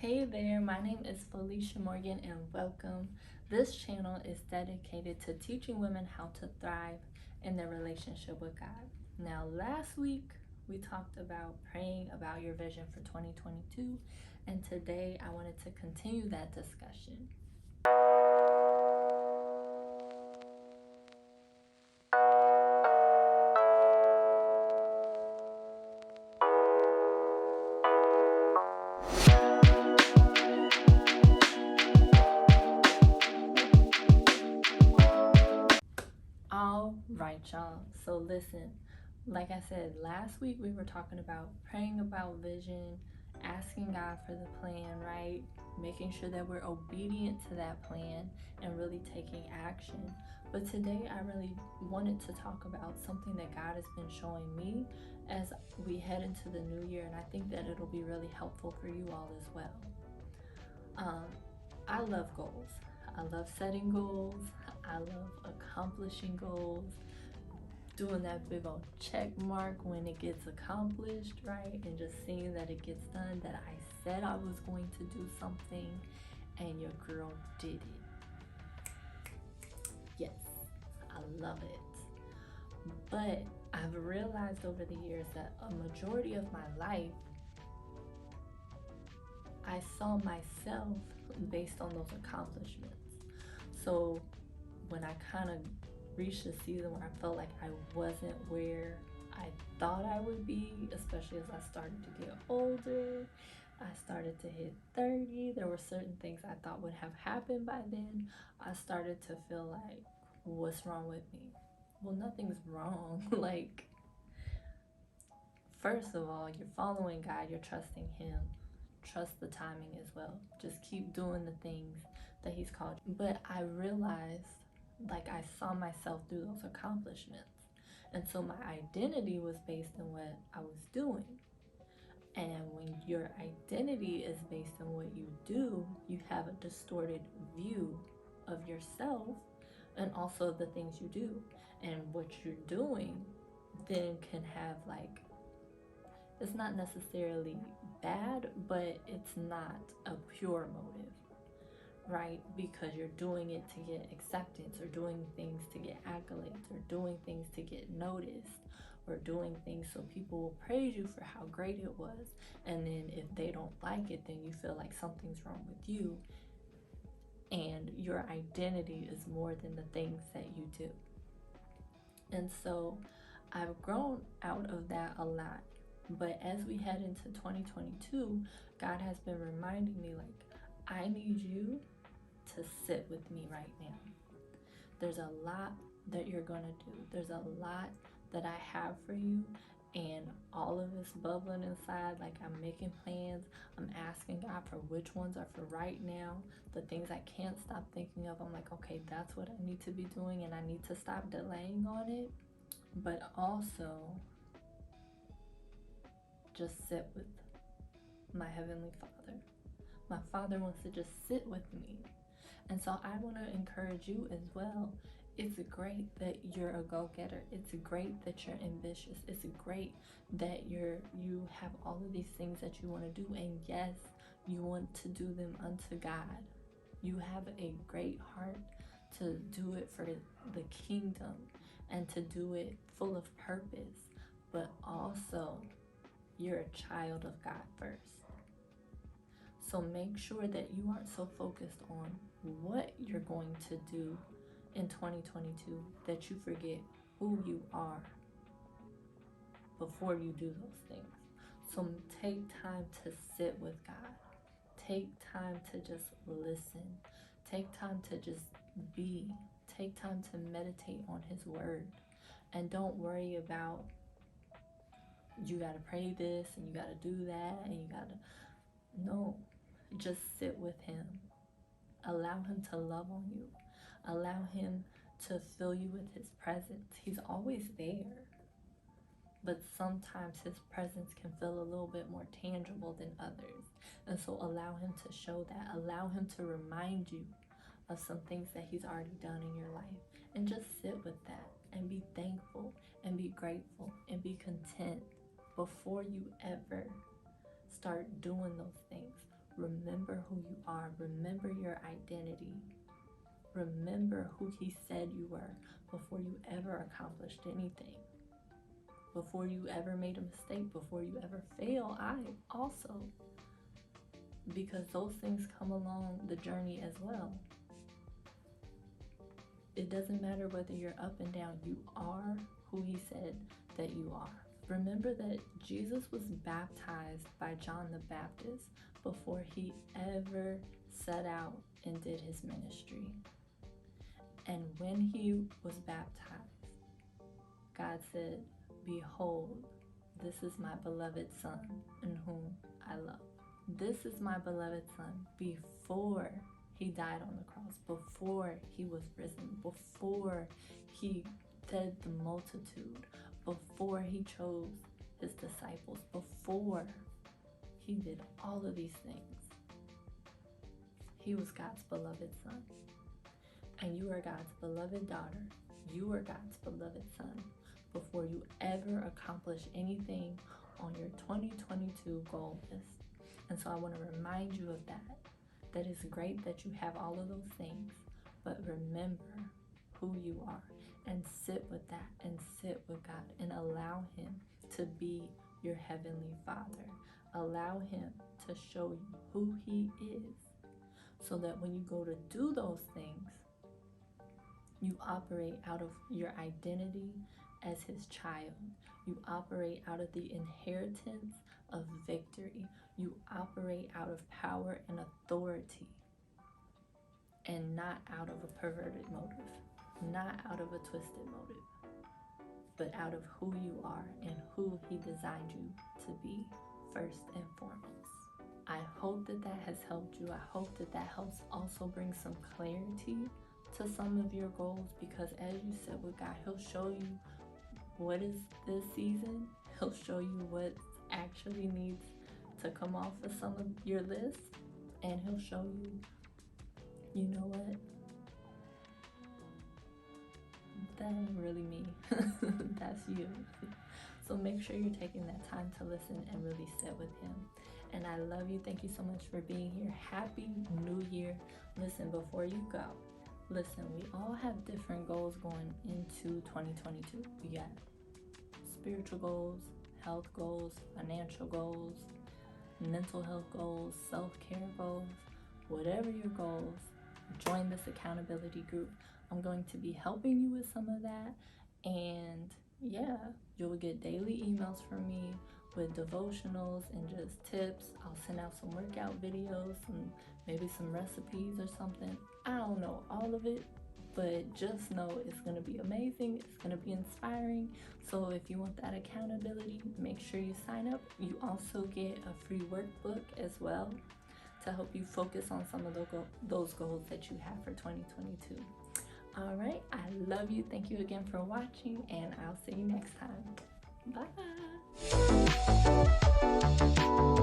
Hey there, my name is Felicia Morgan and welcome. This channel is dedicated to teaching women how to thrive in their relationship with God. Now, last week we talked about praying about your vision for 2022, and today I wanted to continue that discussion. All right, y'all. So listen, like I said, last week we were talking about praying about vision, asking God for the plan, right? Making sure that we're obedient to that plan and really taking action. But today I really wanted to talk about something that God has been showing me as we head into the new year, and I think that it'll be really helpful for you all as well. I love goals. I love setting goals. I love accomplishing goals, doing that big old check mark when it gets accomplished, right? And just seeing that it gets done, that I said I was going to do something and your girl did it. Yes, I love it. But I've realized over the years that a majority of my life, I saw myself based on those accomplishments. So when I kind of reached a season where I felt like I wasn't where I thought I would be, especially as I started to get older, I started to hit 30. There were certain things I thought would have happened by then. I started to feel like, what's wrong with me? Well, nothing's wrong. Like, first of all, you're following God, you're trusting Him. Trust the timing as well. Just keep doing the things that He's called you. But I realized, like, I saw myself through those accomplishments. And so my identity was based on what I was doing. And when your identity is based on what you do, you have a distorted view of yourself and also the things you do. And what you're doing then can have, like, it's not necessarily bad, but it's not a pure motive, right? Because you're doing it to get acceptance, or doing things to get accolades, or doing things to get noticed, or doing things so people will praise you for how great it was. And then if they don't like it, then you feel like something's wrong with you. And your identity is more than the things that you do. And so I've grown out of that a lot. But as we head into 2022, God has been reminding me, like, I need you to sit with me right now. There's a lot that you're going to do. There's a lot that I have for you. And all of this bubbling inside, like, I'm making plans. I'm asking God for which ones are for right now. The things I can't stop thinking of, I'm like, okay, that's what I need to be doing, and I need to stop delaying on it. But also, just sit with my Heavenly Father. My Father wants to just sit with me. And so I want to encourage you as well. It's great that you're a go-getter. It's great that you're ambitious. It's great that you have all of these things that you want to do. And yes, you want to do them unto God. You have a great heart to do it for the kingdom and to do it full of purpose. But also, you're a child of God first. So make sure that you aren't so focused on what you're going to do in 2022 that you forget who you are before you do those things. So take time to sit with God. Take time to just listen. Take time to just be. Take time to meditate on His word. And don't worry about, you got to pray this and you got to do that and you got to, no. Just sit with Him. Allow Him to love on you. Allow Him to fill you with His presence. He's always there. But sometimes His presence can feel a little bit more tangible than others. And so allow Him to show that. Allow Him to remind you of some things that He's already done in your life. And just sit with that and be thankful and be grateful and be content before you ever start doing those things. Remember who you are. Remember your identity. Remember who he said you were before you ever accomplished anything. Before you ever made a mistake, before you ever fail, I also. Because those things come along the journey as well. It doesn't matter whether you're up and down, you are who he said that you are. Remember that Jesus was baptized by John the Baptist before he ever set out and did his ministry. And when he was baptized, God said, "Behold, this is my beloved Son in whom I love." This is my beloved Son before he died on the cross, before he was risen, before he fed the multitude, before he chose his disciples, before he did all of these things. He was God's beloved Son. And you are God's beloved daughter. You are God's beloved son before you ever accomplish anything on your 2022 goal list. And so I want to remind you of that. That it's great that you have all of those things, but remember who you are and sit with that and sit with God and allow him to be your heavenly Father. Allow him to show you who he is so that when you go to do those things, you operate out of your identity as his child. You operate out of the inheritance of victory. You operate out of power and authority, and not out of a perverted motive, not out of a twisted motive, but out of who you are and who he designed you to be first and foremost. I hope that that has helped you. I hope that that helps also bring some clarity to some of your goals, because as you sit with God, he'll show you what is this season. He'll show you what actually needs to come off of some of your lists, and he'll show you, you know what, that ain't really me. That's you. So make sure you're taking that time to listen and really sit with him. And I love you. Thank you so much for being here. Happy New Year. Listen, before you go, listen, we all have different goals going into 2022. We got spiritual goals, health goals, financial goals, mental health goals, self-care goals. Whatever your goals, join this accountability group. I'm going to be helping you with some of that. And yeah, you'll get daily emails from me with devotionals and just tips. I'll send out some workout videos and maybe some recipes or something. I don't know all of it, but just know it's going to be amazing. It's going to be inspiring. So if you want that accountability, make sure you sign up. You also get a free workbook as well to help you focus on some of those goals that you have for 2022. All right, I love you. Thank you again for watching, and I'll see you next time. Bye.